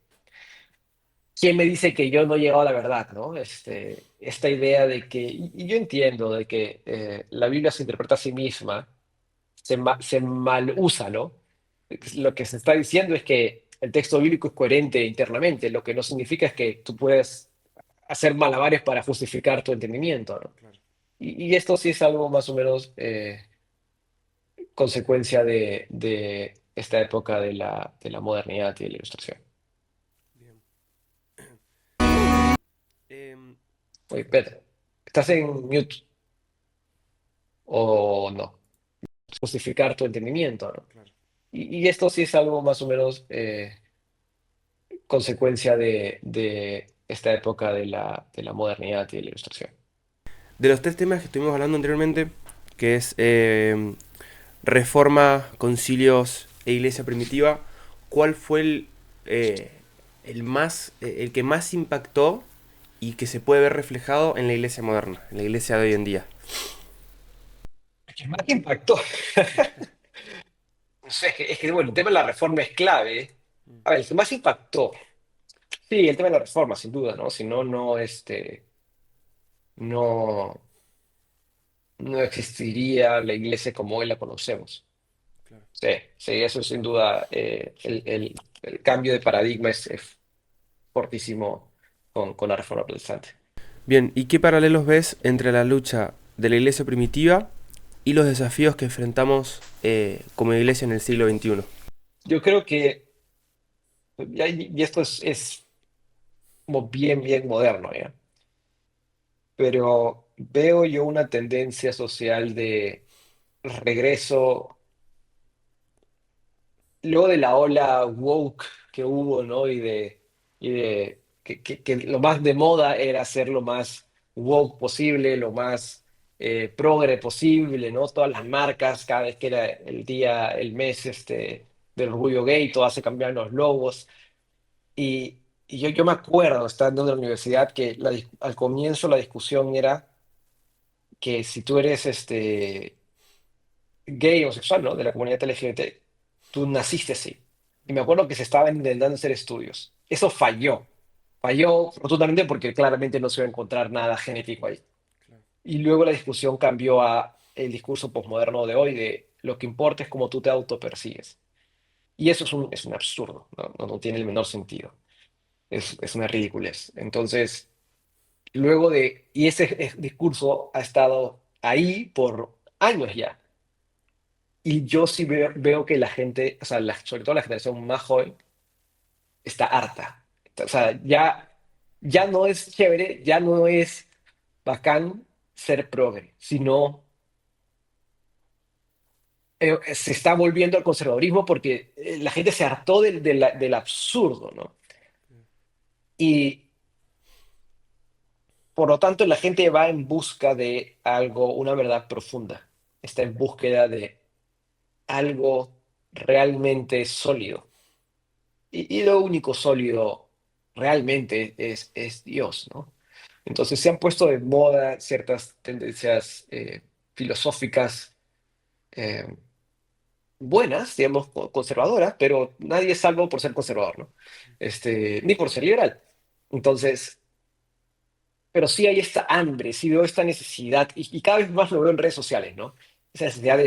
¿quién me dice que yo no he llegado a la verdad, ¿no? Esta idea de que, y yo entiendo de que la Biblia se interpreta a sí misma, se mal usa, ¿no? Lo que se está diciendo es que el texto bíblico es coherente internamente, lo que no significa es que tú puedes hacer malabares para justificar tu entendimiento, ¿no? Claro. Y esto sí es algo más o menos consecuencia de esta época de la modernidad y de la ilustración. Bien. Em, Oye, Pedro, ¿estás en mute o no? Justificar tu entendimiento, ¿no? claro. Y esto sí es algo más o menos consecuencia de esta época de la modernidad y de la ilustración. De los tres temas que estuvimos hablando anteriormente, que es reforma, concilios e iglesia primitiva, ¿cuál fue el que más impactó y que se puede ver reflejado en la iglesia moderna, en la iglesia de hoy en día? ¿Qué más impactó? No sé, bueno, el tema de la reforma es clave. A ver, el que más impactó, sí, el tema de la reforma, sin duda, ¿no? Si no, no, no existiría la iglesia como hoy la conocemos. Claro. Sí, sí, eso sin duda, el cambio de paradigma es fortísimo con la reforma protestante. Bien, ¿y qué paralelos ves entre la lucha de la iglesia primitiva y los desafíos que enfrentamos como iglesia en el siglo XXI? Yo creo que, y esto es como bien, bien moderno, ¿ya? Pero veo yo una tendencia social de regreso, luego de la ola woke que hubo, ¿no? Y de que lo más de moda era ser lo más woke posible, lo más progre posible, ¿no? Todas las marcas, cada vez que era el día, el mes del orgullo gay, todas se cambiaban los logos. Y yo me acuerdo, estando en la universidad, que al comienzo la discusión era que si tú eres gay o sexual, ¿no? De la comunidad LGBT, tú naciste así. Y me acuerdo que se estaban intentando hacer estudios. Eso falló. Falló rotundamente porque claramente no se iba a encontrar nada genético ahí. Y luego la discusión cambió a el discurso posmoderno de hoy de lo que importa es cómo tú te autopercibes. Y eso es un absurdo, ¿no? No tiene el menor sentido. Es una ridiculez. Entonces, y ese discurso ha estado ahí por años ya. Y yo sí veo que la gente, o sea, sobre todo la generación más joven, está harta. O sea, ya no es chévere, ya no es bacán ser progre, sino se está volviendo al conservadurismo porque la gente se hartó del absurdo, ¿no? Y por lo tanto la gente va en busca de algo, una verdad profunda. Está en búsqueda de algo realmente sólido. Y lo único sólido realmente es Dios, ¿no? Entonces se han puesto de moda ciertas tendencias filosóficas eh, buenas, digamos, conservadoras, pero nadie es salvo por ser conservador, ¿no? Ni por ser liberal. Entonces, pero sí hay esta hambre, sí veo esta necesidad, y cada vez más lo veo en redes sociales, ¿no? Esa necesidad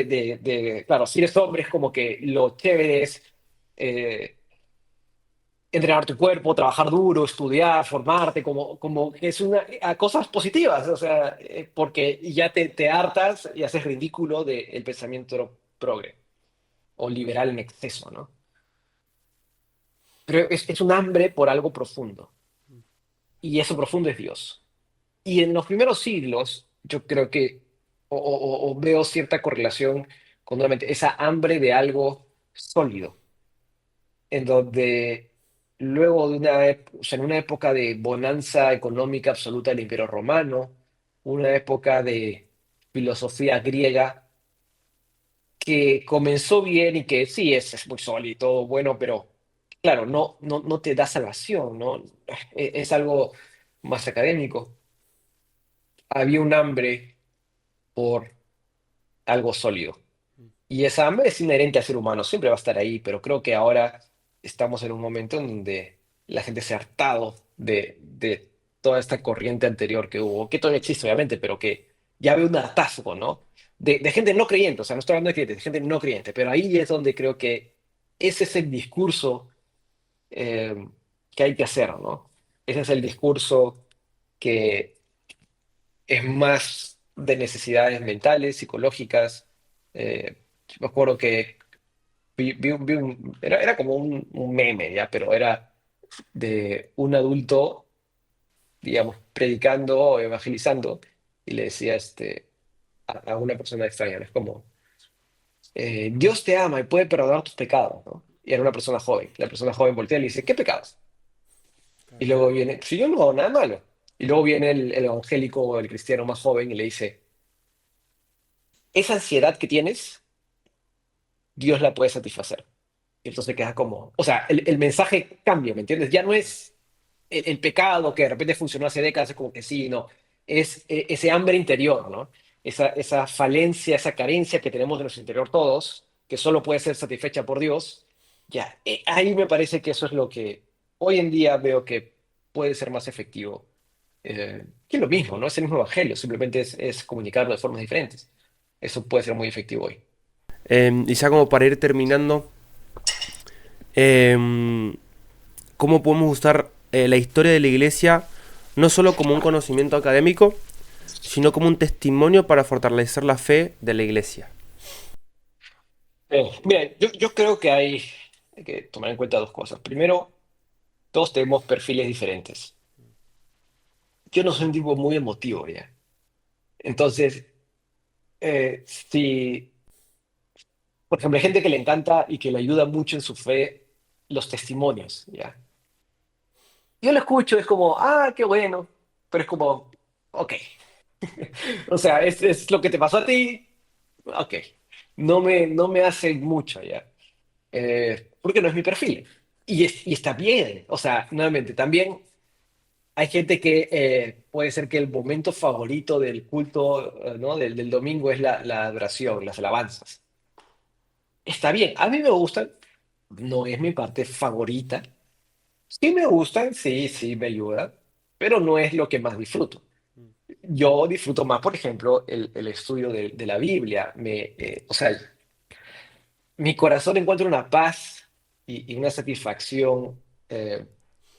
claro, si eres hombre es como que lo chévere es eh, entrenar tu cuerpo, trabajar duro, estudiar, formarte, como que es a cosas positivas, o sea, porque ya te hartas y haces ridículo del pensamiento progre o liberal en exceso, ¿no? Pero es un hambre por algo profundo, y eso profundo es Dios. Y en los primeros siglos, yo creo que, o veo cierta correlación con nuevamente esa hambre de algo sólido, en donde luego de o sea, en una época de bonanza económica absoluta del Imperio Romano, una época de filosofía griega que comenzó bien y que sí es muy sólido y todo bueno, pero claro, no te da salvación, ¿no? Es algo más académico. Había un hambre por algo sólido. Y esa hambre es inherente al ser humano, siempre va a estar ahí, pero creo que ahora estamos en un momento en donde la gente se ha hartado de toda esta corriente anterior que hubo, que todavía existe obviamente, pero que ya ve un hartazgo, ¿no? De gente no creyente, o sea, no estoy hablando de creyentes, de gente no creyente, pero ahí es donde creo que ese es el discurso eh, que hay que hacer, ¿no? Ese es el discurso que es más de necesidades mentales, psicológicas. Me acuerdo que era como un meme, ¿ya? Pero era de un adulto, digamos, predicando o evangelizando y le decía a una persona extraña, ¿no? Es como, Dios te ama y puede perdonar tus pecados, ¿no? Y era una persona joven. La persona joven voltea y le dice, ¿qué pecados? Y luego viene, si yo no hago nada malo. Y luego viene el evangélico o el cristiano más joven y le dice, esa ansiedad que tienes, Dios la puede satisfacer. Y entonces queda como, o sea, el mensaje cambia, ¿me entiendes? Ya no es el pecado que de repente funcionó hace décadas, es como que sí, no, es ese hambre interior, ¿no? Esa falencia, esa carencia que tenemos de nuestro interior todos, que solo puede ser satisfecha por Dios, ya, ahí me parece que eso es lo que hoy en día veo que puede ser más efectivo. Que es lo mismo, ¿no? Es el mismo evangelio, simplemente es comunicarlo de formas diferentes. Eso puede ser muy efectivo hoy. Y ya como para ir terminando, em, ¿cómo podemos usar la historia de la iglesia no solo como un conocimiento académico, sino como un testimonio para fortalecer la fe de la iglesia? Mira, yo creo que hay que tomar en cuenta dos cosas. Primero, todos tenemos perfiles diferentes. Yo no soy un tipo muy emotivo, ¿ya? Entonces, si, por ejemplo, hay gente que le encanta y que le ayuda mucho en su fe los testimonios, ¿ya? Yo lo escucho, es como, ah, qué bueno, pero es como, ok. O sea, es lo que te pasó a ti, ok. No me hace mucho, ¿ya? Porque no es mi perfil. Y está bien, o sea, nuevamente, también hay gente que puede ser que el momento favorito del culto, ¿no? del domingo es la adoración, las alabanzas. Está bien, a mí me gustan, no es mi parte favorita. Sí me gustan, sí, sí me ayuda, pero no es lo que más disfruto. Yo disfruto más, por ejemplo, el estudio de la Biblia. O sea, mi corazón encuentra una paz y una satisfacción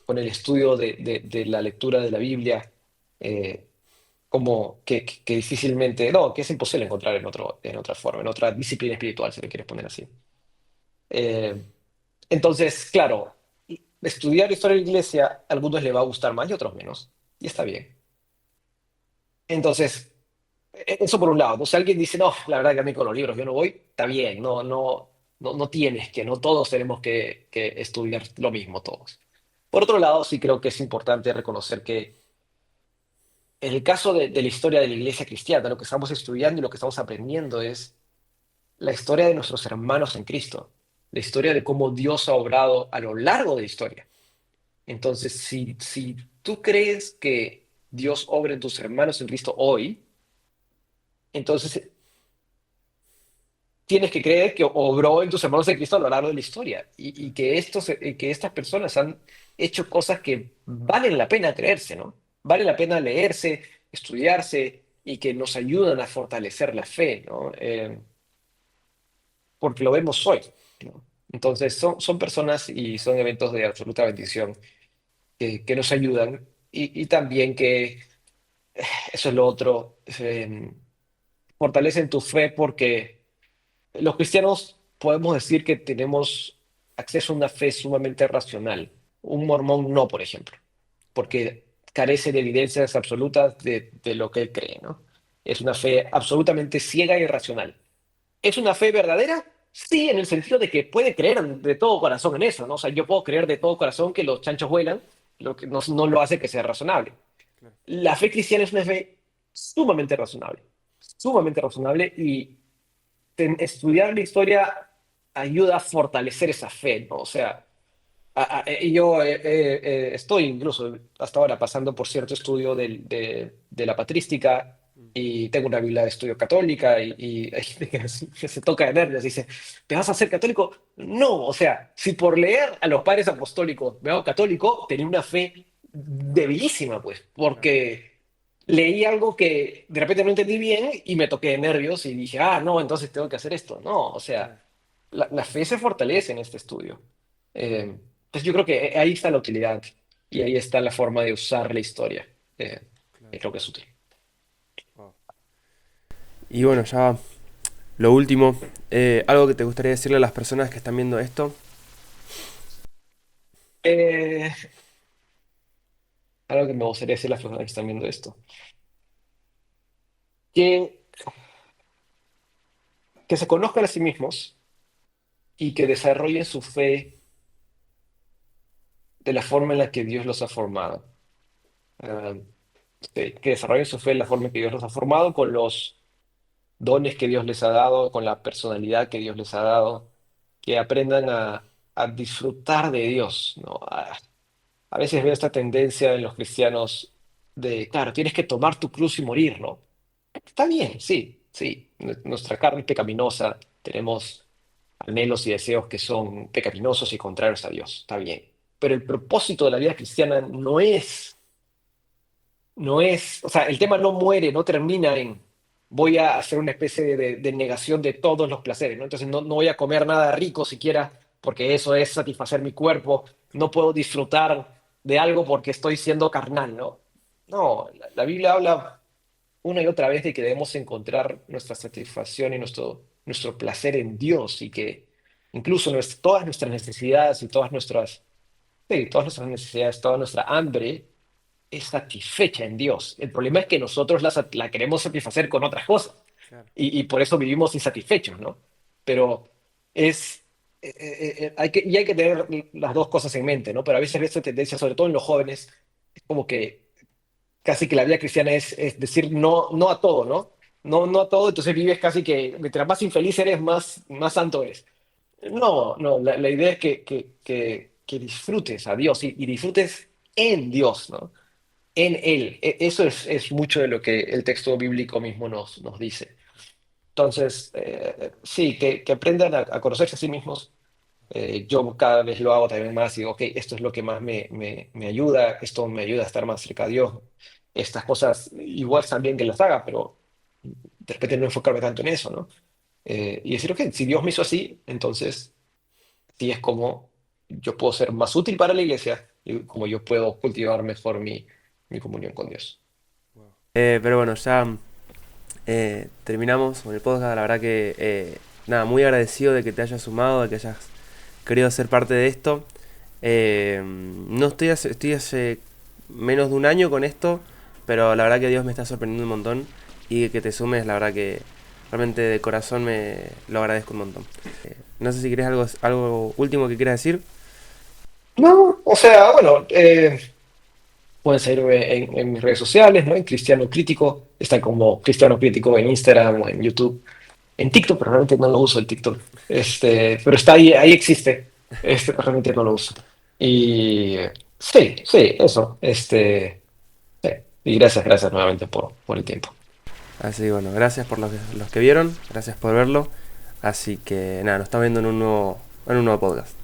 con el estudio de la lectura de la Biblia. como que difícilmente, no, que es imposible encontrar en otra forma, en otra disciplina espiritual, si lo quieres poner así. Eh, entonces, claro, estudiar historia de la iglesia a algunos les va a gustar más y a otros menos, y está bien. Entonces, eso por un lado, ¿no? Si alguien dice, no, la verdad que a mí con los libros yo no voy, está bien, no tienes que, no todos tenemos que estudiar lo mismo todos. Por otro lado, sí creo que es importante reconocer que en el caso de la historia de la iglesia cristiana, lo que estamos estudiando y lo que estamos aprendiendo es la historia de nuestros hermanos en Cristo, la historia de cómo Dios ha obrado a lo largo de la historia. Entonces, si tú crees que Dios obra en tus hermanos en Cristo hoy, entonces tienes que creer que obró en tus hermanos en Cristo a lo largo de la historia y que, que estas personas han hecho cosas que valen la pena creerse, ¿no? Vale la pena leerse, estudiarse y que nos ayudan a fortalecer la fe, ¿no? Porque lo vemos hoy, ¿no? Entonces, son personas y son eventos de absoluta bendición que nos ayudan y también que, eso es lo otro, fortalecen tu fe porque los cristianos podemos decir que tenemos acceso a una fe sumamente racional. Un mormón no, por ejemplo, Claro. porque carece de evidencias absolutas de lo que él cree, ¿no? Es una fe absolutamente ciega y irracional. ¿Es una fe verdadera? Sí, en el sentido de que puede creer de todo corazón en eso, ¿no? O sea, yo puedo creer de todo corazón que los chanchos vuelan, lo que no lo hace que sea razonable. Claro. La fe cristiana es una fe sumamente razonable y estudiar la historia ayuda a fortalecer esa fe, ¿no? O sea, yo estoy incluso hasta ahora pasando por cierto estudio de la patrística Mm. y tengo una Biblia de estudio católica y hay gente que se toca de nervios y dice, ¿te vas a hacer católico? No, o sea, si por leer a los padres apostólicos me hago católico, tenía una fe debilísima, pues, Claro. porque leí algo que de repente no entendí bien y me toqué de nervios y dije, ah, no, entonces tengo que hacer esto. No, o sea, Claro. la fe se fortalece en este estudio. Pues yo creo que ahí está la utilidad y ahí está la forma de usar la historia. Y Claro. creo que es útil. Wow. Y bueno, ya lo último, algo que te gustaría decirle a las personas que están viendo esto. Eh, Algo que me gustaría decir a las personas que están viendo esto, que, que se conozcan a sí mismos y que desarrollen su fe de la forma en la que Dios los ha formado. Eh, que desarrollen su fe de la forma en que Dios los ha formado, con los dones que Dios les ha dado, con la personalidad que Dios les ha dado, que aprendan a disfrutar de Dios, ¿no? A veces veo esta tendencia en los cristianos de, claro, tienes que tomar tu cruz y morir, ¿no? Está bien, sí, sí. Nuestra carne es pecaminosa, tenemos anhelos y deseos que son pecaminosos y contrarios a Dios, está bien. Pero el propósito de la vida cristiana no es, o sea, el tema no muere, no termina en voy a hacer una especie de negación de todos los placeres, ¿no? Entonces no voy a comer nada rico siquiera porque eso es satisfacer mi cuerpo, no puedo disfrutar de algo porque estoy siendo carnal, ¿no? No, la Biblia habla una y otra vez de que debemos encontrar nuestra satisfacción y nuestro placer en Dios y que incluso todas nuestras necesidades y todas nuestras necesidades, toda nuestra hambre es satisfecha en Dios. El problema es que nosotros la queremos satisfacer con otras cosas Claro. y por eso vivimos insatisfechos, ¿no? Pero es, hay que tener las dos cosas en mente, ¿no? Pero a veces ves esta tendencia, sobre todo en los jóvenes, es como que casi que la vida cristiana es decir no, no a todo, ¿no? No, no a todo, entonces vives casi que mientras más infeliz eres, más santo eres. No, no, la idea es que disfrutes a Dios y disfrutes en Dios, ¿no? En Él. Eso es mucho de lo que el texto bíblico mismo nos dice. Entonces, sí, que aprendan a conocerse a sí mismos. Yo cada vez lo hago también más y digo, ok, esto es lo que más me ayuda, esto me ayuda a estar más cerca de Dios. Estas cosas igual también que las haga, pero de repente no enfocarme tanto en eso, ¿no? Y decir, ok, si Dios me hizo así, entonces sí es como yo puedo ser más útil para la iglesia y como yo puedo cultivar mejor mi comunión con Dios. Wow. Pero bueno, ya terminamos con el podcast. La verdad que, nada, muy agradecido de que te hayas sumado, de que hayas querido ser parte de esto. No estoy hace menos de un año con esto, pero la verdad que Dios me está sorprendiendo un montón y que te sumes, la verdad que realmente de corazón me lo agradezco un montón. No sé si querés algo último que quieras decir. No, o sea, bueno, pueden seguirme en mis redes sociales, ¿no? En Cristiano Crítico, está como Cristiano Crítico en Instagram o en YouTube. En TikTok, pero realmente no lo uso el TikTok. Pero está ahí, ahí existe. Pero realmente no lo uso. Y sí, sí, eso. Sí. Y gracias, gracias nuevamente por el tiempo. Así que bueno, gracias por los que vieron, gracias por verlo. Así que nada, nos estamos viendo en un nuevo podcast.